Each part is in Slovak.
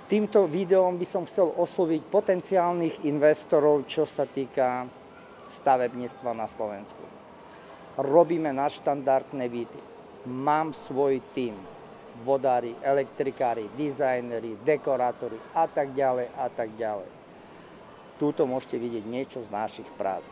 Týmto videom by som chcel osloviť potenciálnych investorov, čo sa týka stavebníctva na Slovensku. Robíme nadštandardné byty. Mám svoj tím. Vodári, elektrikári, dizajneri, dekorátori a tak ďalej a tak ďalej. Tuto môžete vidieť niečo z našich prác.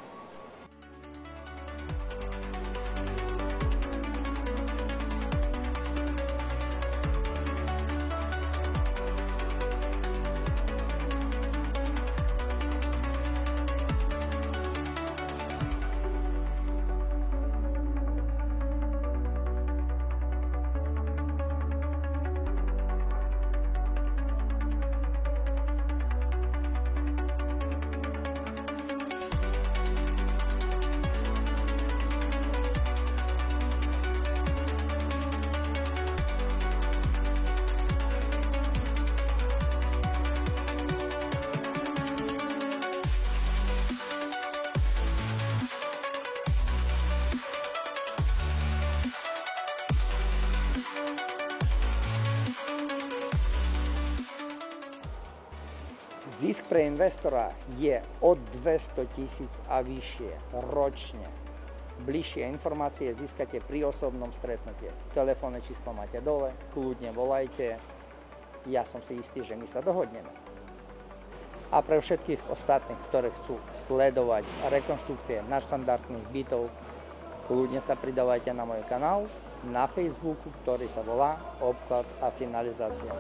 Zisk pre investora je od 200 000 a vyššie ročne. Bližšie informácie získate pri osobnom stretnutí. Telefónne číslo máte dole, kľudne volajte. Ja som si istý, že my sa dohodneme. A pre všetkých ostatných, ktorí chcú sledovať rekonštrukcie nadštandardných bytov, kľudne sa pridávajte na môj kanál na Facebooku, ktorý sa volá Obklad a finalizácia.